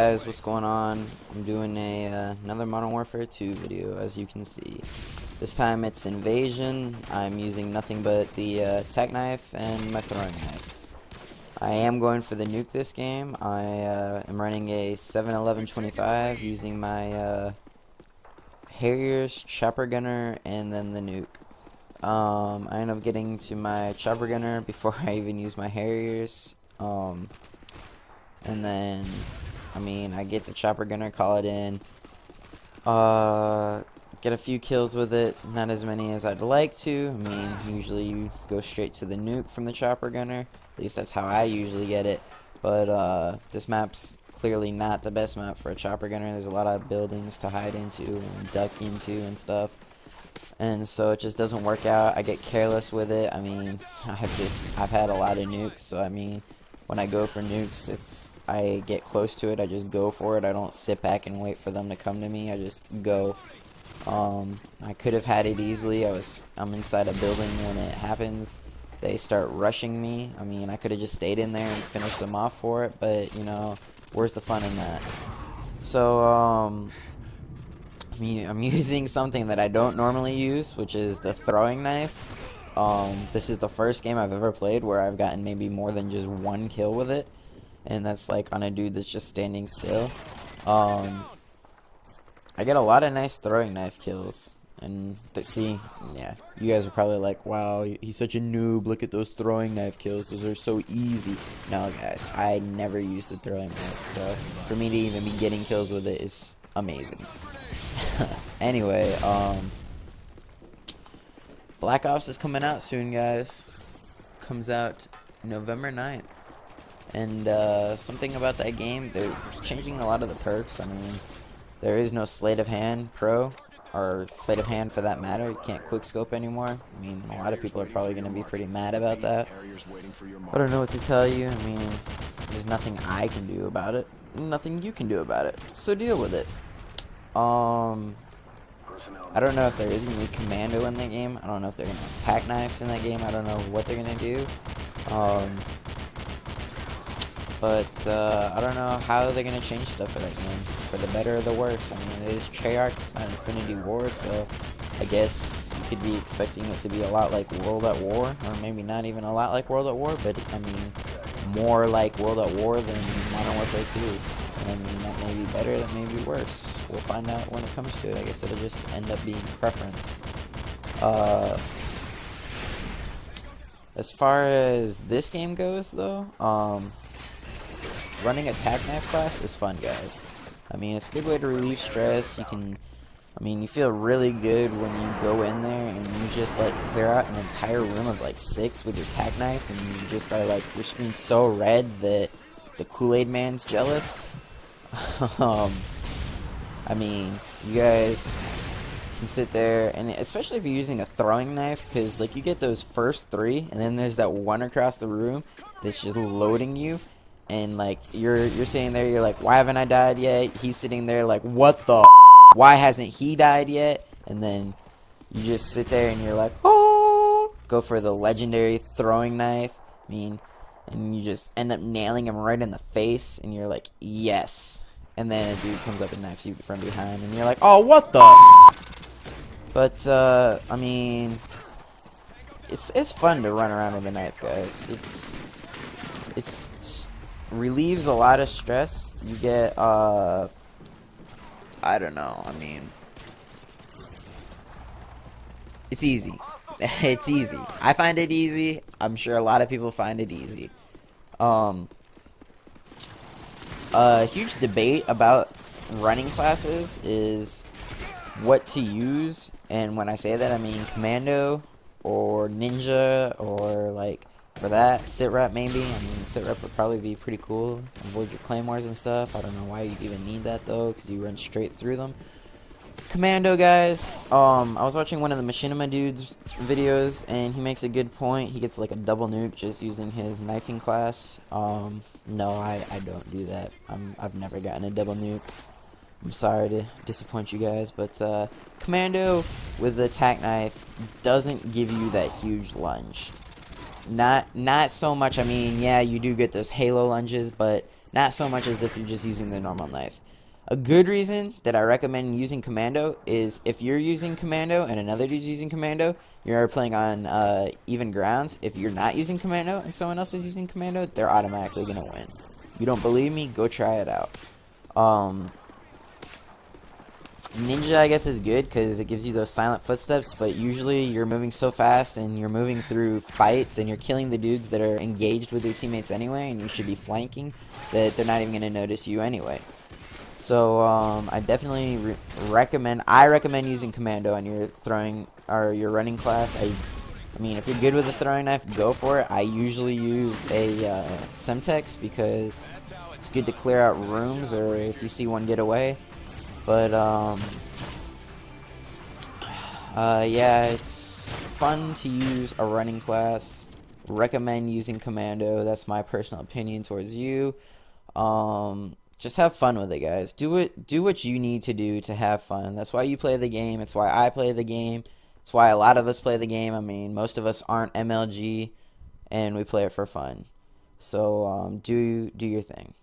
guys, what's going on? I'm doing another Modern Warfare 2 video, as you can see. This time it's Invasion. I'm using nothing but the tac knife and my throwing knife. I am going for the nuke this game. I am running a 7-11-25 using my Harrier's chopper gunner and then the nuke. I end up getting to my chopper gunner before I even use my Harriers. And then, I get the chopper gunner, call it in, get a few kills with it, not as many as I'd like to. Usually you go straight to the nuke from the chopper gunner, at least that's how I usually get it, but this map's clearly not the best map for a chopper gunner. There's a lot of buildings to hide into and duck into and stuff, and so it just doesn't work out. I get careless with it. I've had a lot of nukes, so when I go for nukes, if I get close to it, I just go for it. I don't sit back and wait for them to come to me. I just go. I could have had it easily. I'm inside a building when it happens. They start rushing me. I could have just stayed in there and finished them off for it, but where's the fun in that? So I'm using something that I don't normally use, which is the throwing knife. This is the first game I've ever played where I've gotten maybe more than just one kill with it, and that's like on a dude that's just standing still. I get a lot of nice throwing knife kills, and you guys are probably like, wow, he's such a noob, look at those throwing knife kills, those are so easy. No guys, I never use the throwing knife, so for me to even be getting kills with it is amazing. Anyway, Black Ops is coming out soon, guys. Comes out November 9th. And something about that game, they're changing a lot of the perks. There is no Sleight of Hand Pro, or Sleight of Hand for that matter. You can't quickscope anymore. A lot of people are probably going to be pretty mad about that. I don't know what to tell you. There's nothing I can do about it. Nothing you can do about it. So deal with it. I don't know if there is going to be commando in that game. I don't know if they're going to have tac knives in that game. I don't know what they're going to do. But I don't know how they're going to change stuff for that game, for the better or the worse. It is Treyarch, it's not Infinity Ward, so I guess you could be expecting it to be a lot like World at War, or maybe not even a lot like World at War, but more like World at War than Modern Warfare 2. That may be better, that may be worse. We'll find out when it comes to it. I guess it'll just end up being preference. As far as this game goes, though, running a tac knife class is fun, guys. It's a good way to relieve stress. You can, you feel really good when you go in there and you just clear out an entire room of 6 with your tac knife, and you just are your screen's so red that the Kool-Aid Man's jealous. You guys can sit there, and especially if you're using a throwing knife, because you get those first 3, and then there's that one across the room that's just loading you, and you're sitting there, you're like, why haven't I died yet? He's sitting there like, what the why hasn't he died yet? And then you just sit there and you're like, oh, go for the legendary throwing knife, and you just end up nailing him right in the face, and you're like, yes. And then a dude comes up and knifes you from behind, and you're like, oh, what the But, it's fun to run around with a knife, guys. It's relieves a lot of stress. You get, I don't know, it's easy. It's easy. I find it easy. I'm sure a lot of people find it easy. A huge debate about running classes is what to use, and when I say that, I mean commando or ninja, or for that, sit rep maybe. Sit rep would probably be pretty cool. Avoid your claymores and stuff. I don't know why you'd even need that though, because you run straight through them. Commando, guys, I was watching one of the Machinima dude's videos, and he makes a good point. He gets a double nuke just using his knifing class. No, I don't do that. I've never gotten a double nuke. I'm sorry to disappoint you guys, but commando with the tac knife doesn't give you that huge lunge. Not so much. Yeah, you do get those halo lunges, but not so much as if you're just using the normal knife. A good reason that I recommend using commando is if you're using commando and another dude's using commando, you're playing on even grounds. If you're not using commando and someone else is using commando, they're automatically going to win. You don't believe me? Go try it out. Ninja, I guess, is good because it gives you those silent footsteps, but usually you're moving so fast and you're moving through fights and you're killing the dudes that are engaged with your teammates anyway, and you should be flanking, that they're not even going to notice you anyway. So I definitely recommend using commando on your throwing or your running class. I mean, if you're good with a throwing knife, go for it. I usually use a Semtex because it's good to clear out rooms or if you see one get away. But yeah, it's fun to use a running class. Recommend using commando. That's my personal opinion towards you. Just have fun with it, guys. Do what you need to do to have fun. That's why you play the game. It's why I play the game. It's why a lot of us play the game. I mean, most of us aren't MLG, and we play it for fun. So do your thing.